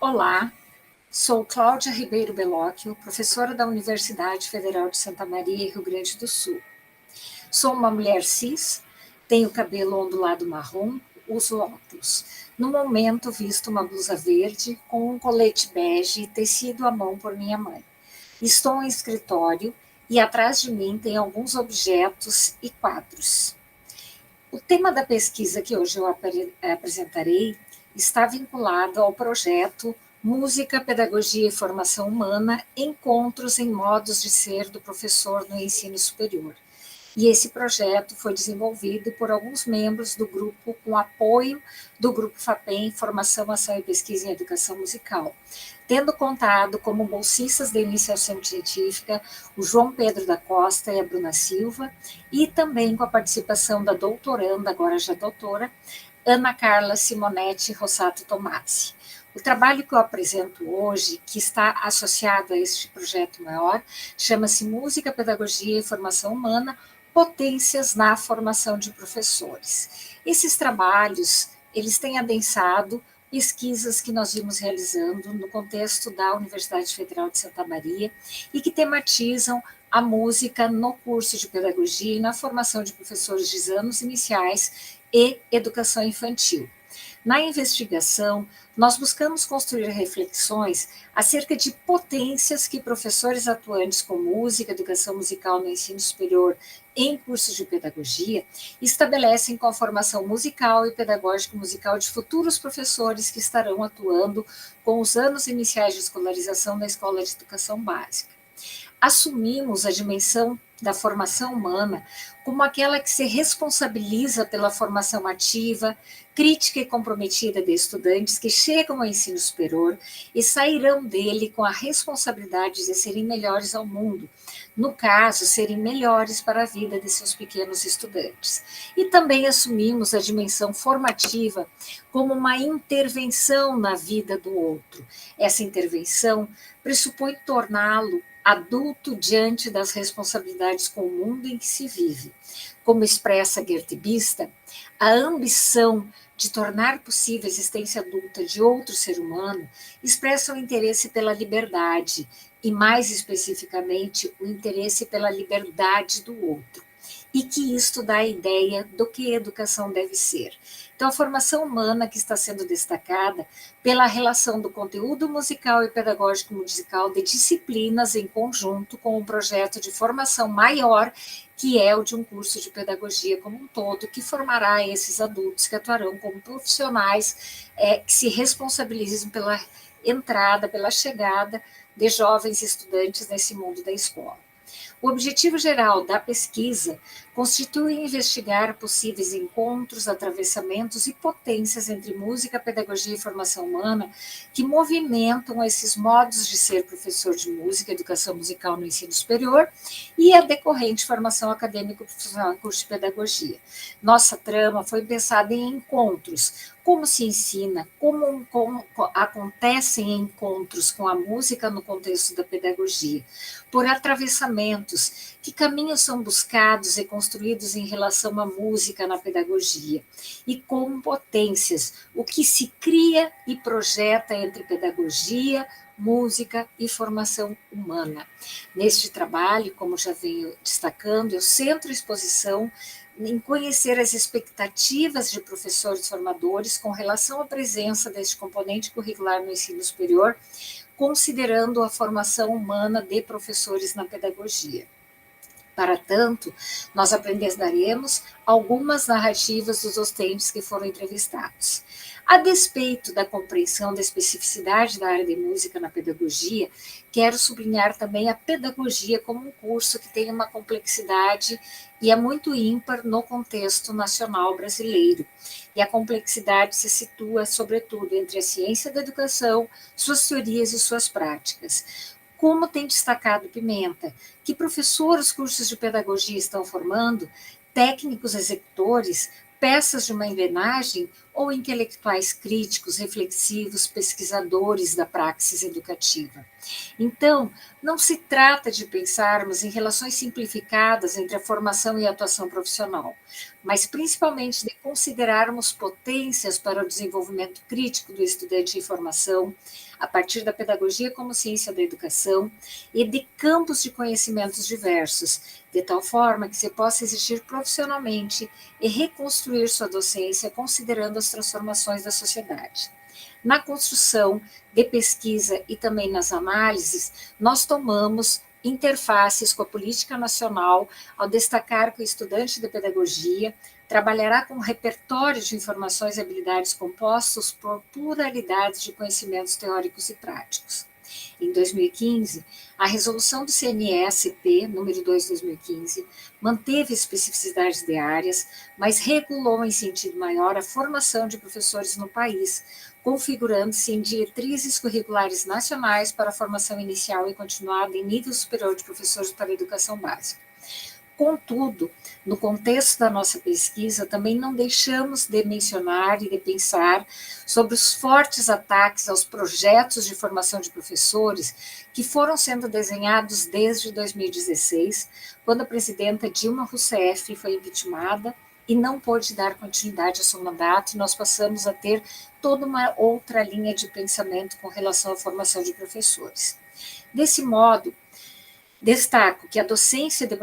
Olá, sou Cláudia Ribeiro Bellocchio, professora da Universidade Federal de Santa Maria, Rio Grande do Sul. Sou uma mulher cis, tenho cabelo ondulado marrom, uso óculos. No momento, visto uma blusa verde com um colete bege tecido à mão por minha mãe. Estou em escritório e atrás de mim tem alguns objetos e quadros. O tema da pesquisa que hoje eu apresentarei está vinculado ao projeto Música, Pedagogia e Formação Humana, Encontros em Modos de Ser do Professor no Ensino Superior. E esse projeto foi desenvolvido por alguns membros do grupo com apoio do Grupo FAPEM, Formação, Ação e Pesquisa em Educação Musical, tendo contado como bolsistas da iniciação científica o João Pedro da Costa e a Bruna Silva, e também com a participação da doutoranda, agora já doutora, Ana Carla Simonetti Rossato Tomazzi. O trabalho que eu apresento hoje, que está associado a este projeto maior, chama-se Música, Pedagogia e Formação Humana, Potências na Formação de Professores. Esses trabalhos, eles têm adensado pesquisas que nós vimos realizando no contexto da Universidade Federal de Santa Maria e que tematizam a música no curso de pedagogia e na formação de professores de anos iniciais e educação infantil. Na investigação, nós buscamos construir reflexões acerca de potências que professores atuantes com música, educação musical no ensino superior em cursos de pedagogia estabelecem com a formação musical e pedagógico musical de futuros professores que estarão atuando com os anos iniciais de escolarização na escola de educação básica. Assumimos a dimensão da formação humana como aquela que se responsabiliza pela formação ativa, crítica e comprometida de estudantes que chegam ao ensino superior e sairão dele com a responsabilidade de serem melhores ao mundo, no caso, serem melhores para a vida de seus pequenos estudantes. E também assumimos a dimensão formativa como uma intervenção na vida do outro. Essa intervenção pressupõe torná-lo adulto diante das responsabilidades com o mundo em que se vive. Como expressa Gert Bista, a ambição de tornar possível a existência adulta de outro ser humano expressa o interesse pela liberdade e, mais especificamente, o interesse pela liberdade do outro. E que isto dá a ideia do que a educação deve ser. Então, a formação humana que está sendo destacada pela relação do conteúdo musical e pedagógico musical de disciplinas em conjunto com um projeto de formação maior, que é o de um curso de pedagogia como um todo, que formará esses adultos que atuarão como profissionais que se responsabilizem pela entrada, pela chegada de jovens estudantes nesse mundo da escola. O objetivo geral da pesquisa constitui investigar possíveis encontros, atravessamentos e potências entre música, pedagogia e formação humana que movimentam esses modos de ser professor de música, educação musical no ensino superior e a decorrente formação acadêmico-profissional em curso de pedagogia. Nossa trama foi pensada em encontros, como se ensina, como acontecem encontros com a música no contexto da pedagogia, por atravessamentos, que caminhos são buscados e construídos em relação à música na pedagogia, e com potências, o que se cria e projeta entre pedagogia, música e formação humana. Neste trabalho, como já venho destacando, eu centro a exposição em conhecer as expectativas de professores formadores com relação à presença deste componente curricular no ensino superior, considerando a formação humana de professores na pedagogia. Para tanto, nós apresentaremos algumas narrativas dos docentes que foram entrevistados. A despeito da compreensão da especificidade da área de música na pedagogia, quero sublinhar também a pedagogia como um curso que tem uma complexidade e é muito ímpar no contexto nacional brasileiro. E a complexidade se situa, sobretudo, entre a ciência da educação, suas teorias e suas práticas. Como tem destacado Pimenta, que professores os cursos de pedagogia estão formando, técnicos executores, peças de uma engrenagem, ou intelectuais críticos, reflexivos, pesquisadores da praxis educativa. Então, não se trata de pensarmos em relações simplificadas entre a formação e a atuação profissional, mas principalmente de considerarmos potências para o desenvolvimento crítico do estudante em formação, a partir da pedagogia como ciência da educação e de campos de conhecimentos diversos, de tal forma que se possa existir profissionalmente e reconstruir sua docência considerando as transformações da sociedade. Na construção de pesquisa e também nas análises, nós tomamos interfaces com a política nacional ao destacar que o estudante de pedagogia trabalhará com um repertório de informações e habilidades compostos por pluralidades de conhecimentos teóricos e práticos. Em 2015, a resolução do CNESP, número 2 de 2015, manteve especificidades de áreas, mas regulou em sentido maior a formação de professores no país, configurando-se em diretrizes curriculares nacionais para a formação inicial e continuada em nível superior de professores para a educação básica. Contudo, no contexto da nossa pesquisa, também não deixamos de mencionar e de pensar sobre os fortes ataques aos projetos de formação de professores que foram sendo desenhados desde 2016, quando a presidenta Dilma Rousseff foi impeachmentada e não pôde dar continuidade ao seu mandato, e nós passamos a ter toda uma outra linha de pensamento com relação à formação de professores. Desse modo, destaco que a docência de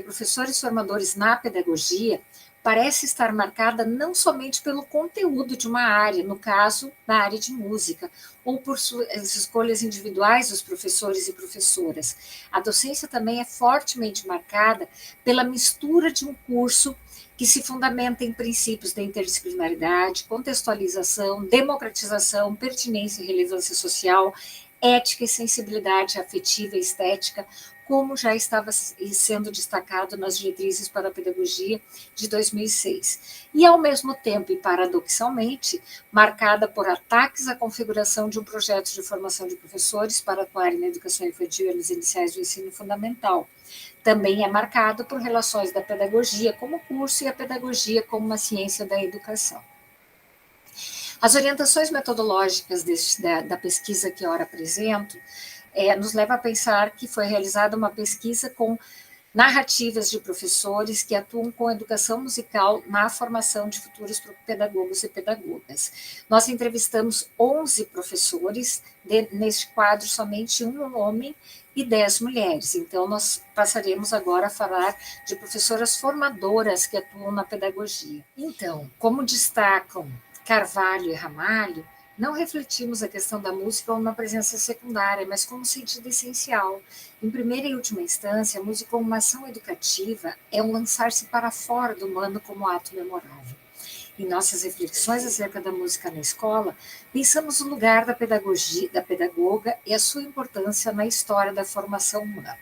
professores formadores na pedagogia parece estar marcada não somente pelo conteúdo de uma área, no caso, da área de música, ou por suas escolhas individuais dos professores e professoras. A docência também é fortemente marcada pela mistura de um curso que se fundamenta em princípios da interdisciplinaridade, contextualização, democratização, pertinência e relevância social, ética e sensibilidade afetiva e estética, como já estava sendo destacado nas diretrizes para a pedagogia de 2006. E, ao mesmo tempo, e paradoxalmente, marcada por ataques à configuração de um projeto de formação de professores para atuarem na educação infantil e nos iniciais do ensino fundamental. Também é marcado por relações da pedagogia como curso e a pedagogia como uma ciência da educação. As orientações metodológicas da pesquisa que ora apresento nos leva a pensar que foi realizada uma pesquisa com narrativas de professores que atuam com educação musical na formação de futuros pedagogos e pedagogas. Nós entrevistamos 11 professores, neste quadro somente um homem e 10 mulheres. Então, nós passaremos agora a falar de professoras formadoras que atuam na pedagogia. Então, como destacam Carvalho e Ramalho, não refletimos a questão da música como uma presença secundária, mas como um sentido essencial. Em primeira e última instância, a música como uma ação educativa é um lançar-se para fora do humano como ato memorável. Em nossas reflexões acerca da música na escola, pensamos o lugar da pedagogia, da pedagoga e a sua importância na história da formação humana.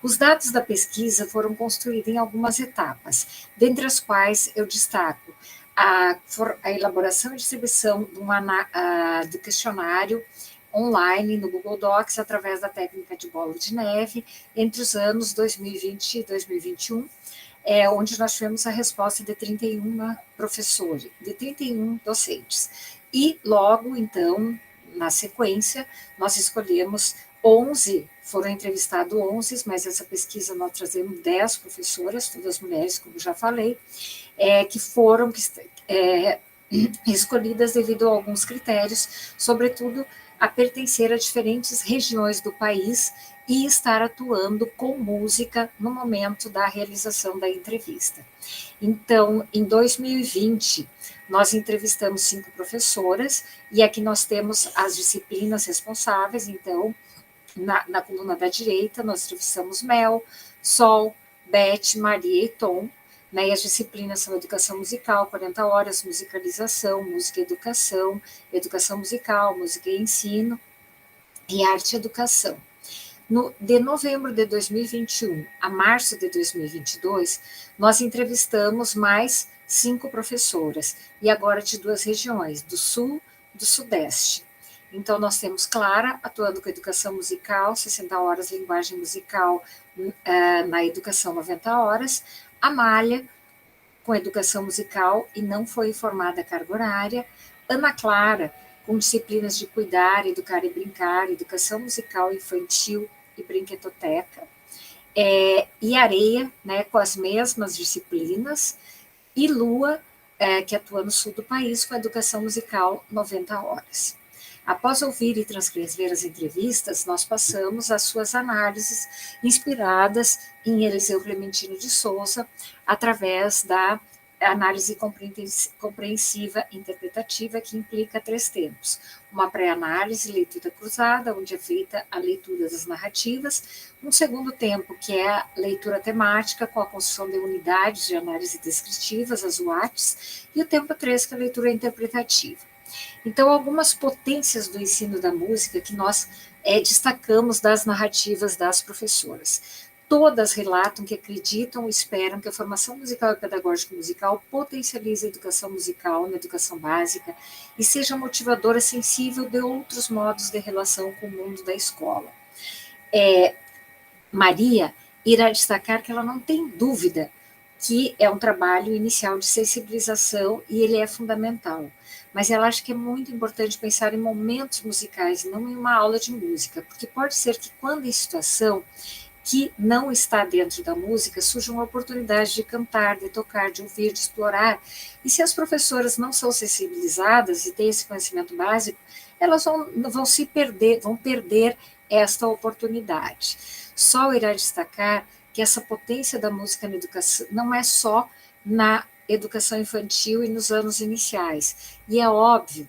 Os dados da pesquisa foram construídos em algumas etapas, dentre as quais eu destaco a elaboração e distribuição do questionário online no Google Docs através da técnica de bola de neve entre os anos 2020 e 2021, onde nós tivemos a resposta de 31 professores, de 31 docentes. E logo, então, na sequência, nós escolhemos 11, foram entrevistados 11, mas essa pesquisa nós trazemos 10 professoras, todas mulheres, como já falei, que foram escolhidas devido a alguns critérios, sobretudo a pertencer a diferentes regiões do país e estar atuando com música no momento da realização da entrevista. Então, em 2020, nós entrevistamos 5 professoras, e aqui nós temos as disciplinas responsáveis. Então, na coluna da direita, nós entrevistamos Mel, Sol, Beth, Maria e Tom, né, e as disciplinas são educação musical, 40 horas, musicalização, música e educação, educação musical, música e ensino, e arte e educação. De novembro de 2021 a março de 2022, nós entrevistamos mais 5 professoras, e agora de 2 regiões, do Sul e do Sudeste. Então, nós temos Clara, atuando com educação musical, 60 horas, linguagem musical, na educação, 90 horas, Amália, com educação musical e não foi formada a carga horária. Ana Clara, com disciplinas de cuidar, educar e brincar, educação musical infantil e brinquedoteca. E Areia, né, com as mesmas disciplinas. E Lua, que atua no sul do país, com a educação musical 90 horas. Após ouvir e transcrever as entrevistas, nós passamos às suas análises inspiradas em Eliseu Clementino de Souza, através da análise compreensiva interpretativa, que implica 3 tempos. Uma pré-análise, leitura cruzada, onde é feita a leitura das narrativas. Um segundo tempo, que é a leitura temática, com a construção de unidades de análise descritivas, as UATs. E o tempo 3, que é a leitura interpretativa. Então, algumas potências do ensino da música que nós destacamos das narrativas das professoras. Todas relatam que acreditam e esperam que a formação musical e pedagógica musical potencialize a educação musical na educação básica e seja motivadora sensível de outros modos de relação com o mundo da escola. Maria irá destacar que ela não tem dúvida que é um trabalho inicial de sensibilização e ele é fundamental. Mas ela acha que é muito importante pensar em momentos musicais e não em uma aula de música, porque pode ser que quando em situação que não está dentro da música, surjam oportunidades de cantar, de tocar, de ouvir, de explorar. E se as professoras não são sensibilizadas e têm esse conhecimento básico, elas vão perder esta oportunidade. Sol irá destacar que essa potência da música na educação não é só na educação infantil e nos anos iniciais. E é óbvio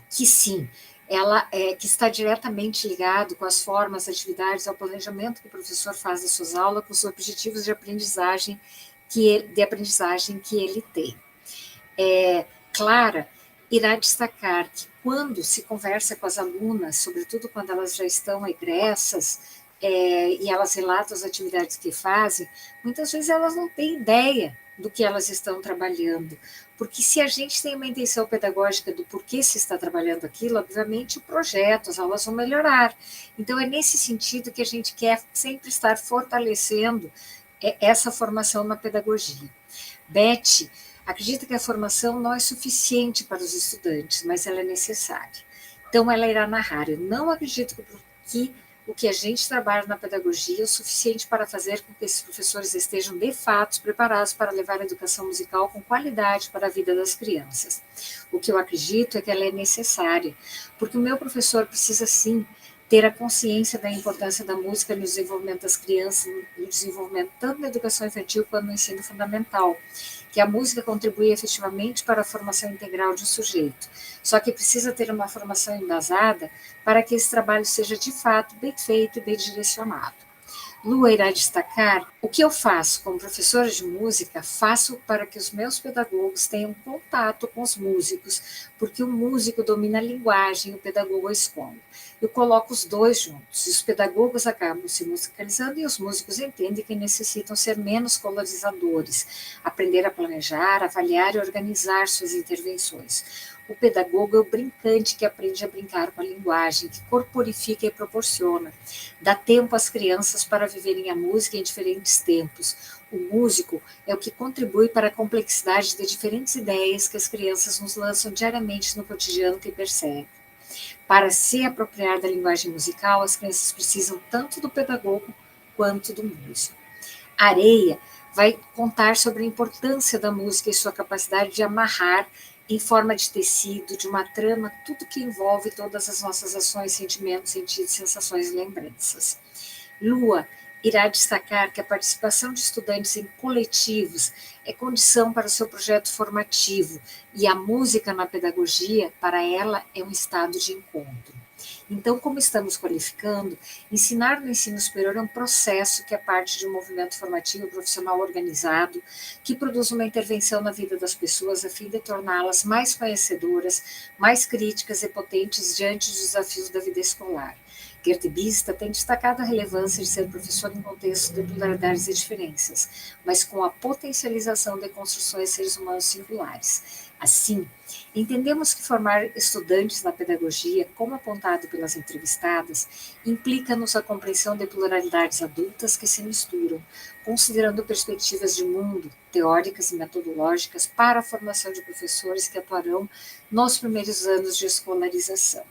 que sim, ela que está diretamente ligado com as formas, atividades, ao planejamento que o professor faz das suas aulas, com os objetivos de aprendizagem que ele tem. Clara irá destacar que quando se conversa com as alunas, sobretudo quando elas já estão egressas, e elas relatam as atividades que fazem, muitas vezes elas não têm ideia do que elas estão trabalhando, porque se a gente tem uma intenção pedagógica do porquê se está trabalhando aquilo, obviamente o projeto, as aulas vão melhorar. Então é nesse sentido que a gente quer sempre estar fortalecendo essa formação na pedagogia. Beth acredita que a formação não é suficiente para os estudantes, mas ela é necessária. Então ela irá narrar: eu não acredito que o que a gente trabalha na pedagogia é o suficiente para fazer com que esses professores estejam, de fato, preparados para levar a educação musical com qualidade para a vida das crianças. O que eu acredito é que ela é necessária, porque o meu professor precisa, sim, ter a consciência da importância da música no desenvolvimento das crianças, no desenvolvimento tanto na educação infantil quanto no ensino fundamental, que a música contribui efetivamente para a formação integral de um sujeito. Só que precisa ter uma formação embasada para que esse trabalho seja, de fato, bem feito e bem direcionado. Lua irá destacar: o que eu faço como professora de música, faço para que os meus pedagogos tenham contato com os músicos, porque o músico domina a linguagem, o pedagogo a escola. Eu coloco os dois juntos, e os pedagogos acabam se musicalizando e os músicos entendem que necessitam ser menos colonizadores, aprender a planejar, avaliar e organizar suas intervenções. O pedagogo é o brincante que aprende a brincar com a linguagem, que corporifica e proporciona. Dá tempo às crianças para viverem a música em diferentes tempos. O músico é o que contribui para a complexidade de diferentes ideias que as crianças nos lançam diariamente no cotidiano que percebem. Para se apropriar da linguagem musical, as crianças precisam tanto do pedagogo quanto do músico. Areia vai contar sobre a importância da música e sua capacidade de amarrar em forma de tecido, de uma trama, tudo que envolve todas as nossas ações, sentimentos, sentidos, sensações e lembranças. Lua irá destacar que a participação de estudantes em coletivos é condição para o seu projeto formativo e a música na pedagogia, para ela, é um estado de encontro. Então, como estamos qualificando, ensinar no ensino superior é um processo que é parte de um movimento formativo profissional organizado, que produz uma intervenção na vida das pessoas a fim de torná-las mais conhecedoras, mais críticas e potentes diante dos desafios da vida escolar. Gert Bista tem destacado a relevância de ser professor em contexto de pluralidades e diferenças, mas com a potencialização de construções de seres humanos singulares. Assim, entendemos que formar estudantes na pedagogia, como apontado pelas entrevistadas, implica-nos a compreensão de pluralidades adultas que se misturam, considerando perspectivas de mundo, teóricas e metodológicas, para a formação de professores que atuarão nos primeiros anos de escolarização.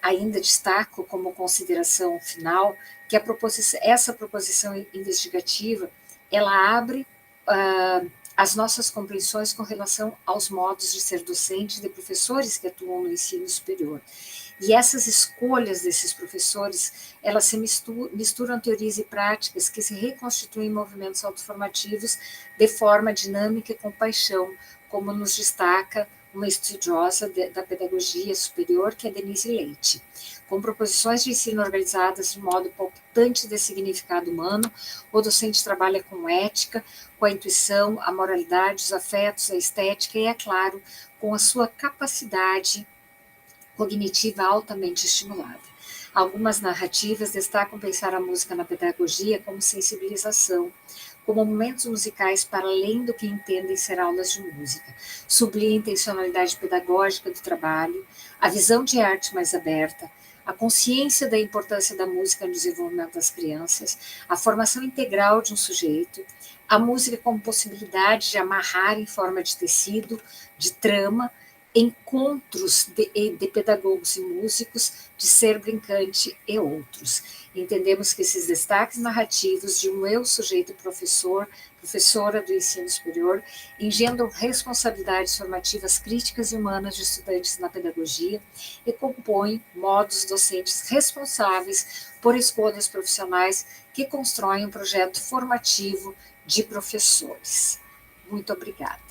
Ainda destaco como consideração final que essa proposição investigativa ela abre as nossas compreensões com relação aos modos de ser docente de professores que atuam no ensino superior. E essas escolhas desses professores, elas se misturam teorias e práticas que se reconstituem em movimentos autoformativos de forma dinâmica e com paixão, como nos destaca uma estudiosa da pedagogia superior, que é Denise Leite. Com proposições de ensino organizadas de modo palpitante de significado humano, o docente trabalha com ética, com a intuição, a moralidade, os afetos, a estética e, é claro, com a sua capacidade cognitiva altamente estimulada. Algumas narrativas destacam pensar a música na pedagogia como sensibilização, como momentos musicais para além do que entendem ser aulas de música, sublinha a intencionalidade pedagógica do trabalho, a visão de arte mais aberta, a consciência da importância da música no desenvolvimento das crianças, a formação integral de um sujeito, a música como possibilidade de amarrar em forma de tecido, de trama, encontros de pedagogos e músicos, de ser brincante e outros. Entendemos que esses destaques narrativos de um eu sujeito professor, professora do ensino superior, engendram responsabilidades formativas críticas e humanas de estudantes na pedagogia e compõem modos docentes responsáveis por escolhas profissionais que constroem um projeto formativo de professores. Muito obrigada.